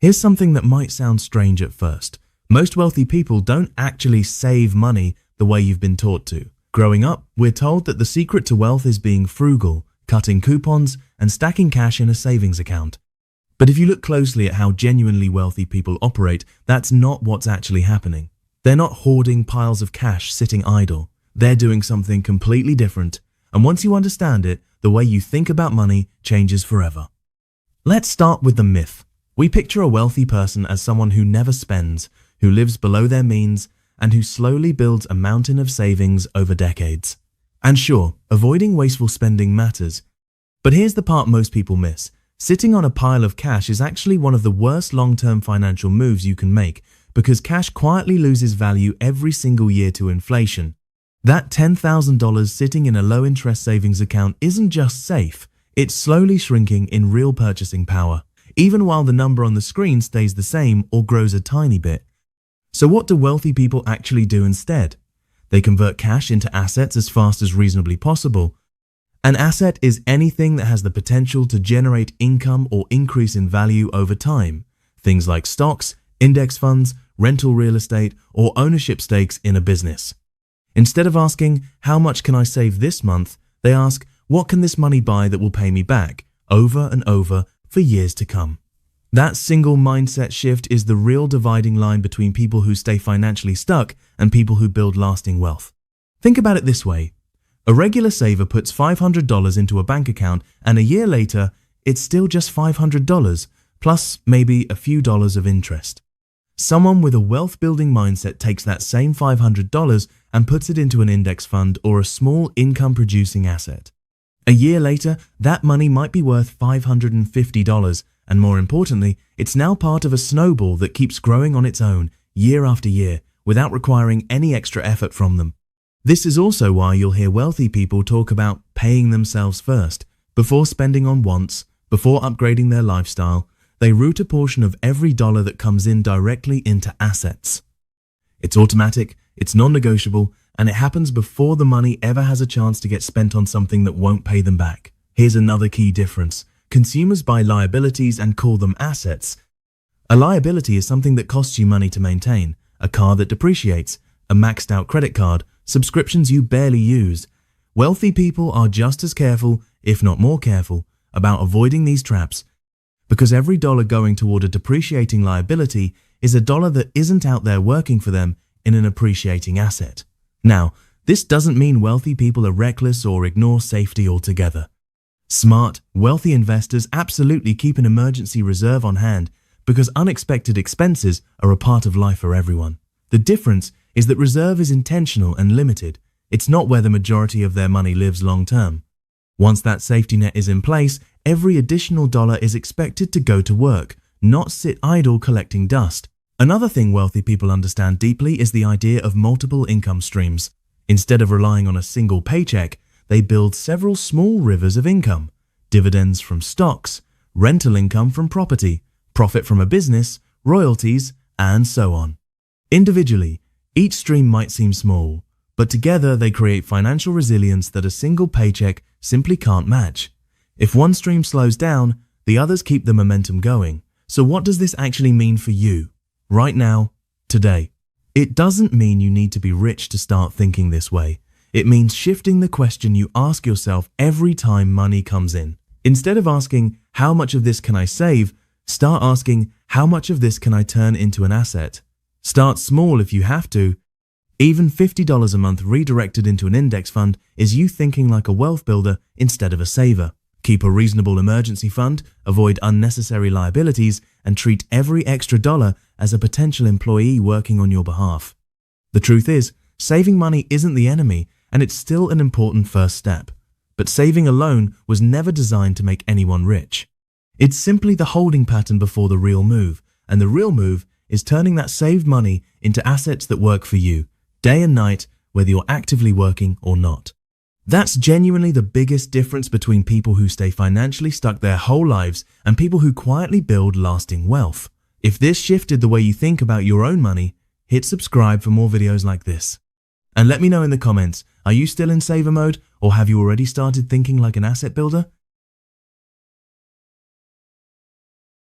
Here's something that might sound strange at first. Most wealthy people don't actually save money the way you've been taught to. Growing up, we're told that the secret to wealth is being frugal, cutting coupons, and stacking cash in a savings account. But if you look closely at how genuinely wealthy people operate, that's not what's actually happening. They're not hoarding piles of cash sitting idle. They're doing something completely different. And once you understand it, the way you think about money changes forever. Let's start with the myth. We picture a wealthy person as someone who never spends, who lives below their means, and who slowly builds a mountain of savings over decades. And sure, avoiding wasteful spending matters. But here's the part most people miss. Sitting on a pile of cash is actually one of the worst long-term financial moves you can make, because cash quietly loses value every single year to inflation. That $10,000 sitting in a low-interest savings account isn't just safe, it's slowly shrinking in real purchasing power, even while the number on the screen stays the same or grows a tiny bit. So what do wealthy people actually do instead? They convert cash into assets as fast as reasonably possible. An asset is anything that has the potential to generate income or increase in value over time. Things like stocks, index funds, rental real estate, or ownership stakes in a business. Instead of asking, how much can I save this month, they ask, what can this money buy that will pay me back, over and over, for years to come? That single mindset shift is the real dividing line between people who stay financially stuck and people who build lasting wealth. Think about it this way. A regular saver puts $500 into a bank account, and a year later, it's still just $500, plus maybe a few dollars of interest. Someone with a wealth-building mindset takes that same $500 and puts it into an index fund or a small income-producing asset. A year later, that money might be worth $550, and more importantly, it's now part of a snowball that keeps growing on its own, year after year, without requiring any extra effort from them. This is also why you'll hear wealthy people talk about paying themselves first. Before spending on wants, before upgrading their lifestyle, they route a portion of every dollar that comes in directly into assets. It's automatic, it's non-negotiable, and it happens before the money ever has a chance to get spent on something that won't pay them back. Here's another key difference. Consumers buy liabilities and call them assets. A liability is something that costs you money to maintain, a car that depreciates, a maxed out credit card, subscriptions you barely use. Wealthy people are just as careful, if not more careful, about avoiding these traps, because every dollar going toward a depreciating liability is a dollar that isn't out there working for them in an appreciating asset. Now, this doesn't mean wealthy people are reckless or ignore safety altogether. Smart, wealthy investors absolutely keep an emergency reserve on hand because unexpected expenses are a part of life for everyone. The difference is that reserve is intentional and limited. It's not where the majority of their money lives long term. Once that safety net is in place, every additional dollar is expected to go to work, not sit idle collecting dust. Another thing wealthy people understand deeply is the idea of multiple income streams. Instead of relying on a single paycheck, they build several small rivers of income: dividends from stocks, rental income from property, profit from a business, royalties, and so on. Individually, each stream might seem small, but together they create financial resilience that a single paycheck simply can't match. If one stream slows down, the others keep the momentum going. So what does this actually mean for you, right now, today? It doesn't mean you need to be rich to start thinking this way. It means shifting the question you ask yourself every time money comes in. Instead of asking, how much of this can I save? Start asking, how much of this can I turn into an asset? Start small if you have to. Even $50 a month redirected into an index fund is you thinking like a wealth builder instead of a saver. Keep a reasonable emergency fund, avoid unnecessary liabilities, and treat every extra dollar as a potential employee working on your behalf. The truth is, saving money isn't the enemy, and it's still an important first step. But saving alone was never designed to make anyone rich. It's simply the holding pattern before the real move, and the real move is turning that saved money into assets that work for you, day and night, whether you're actively working or not. That's genuinely the biggest difference between people who stay financially stuck their whole lives and people who quietly build lasting wealth. If this shifted the way you think about your own money, hit subscribe for more videos like this. And let me know in the comments, are you still in saver mode or have you already started thinking like an asset builder?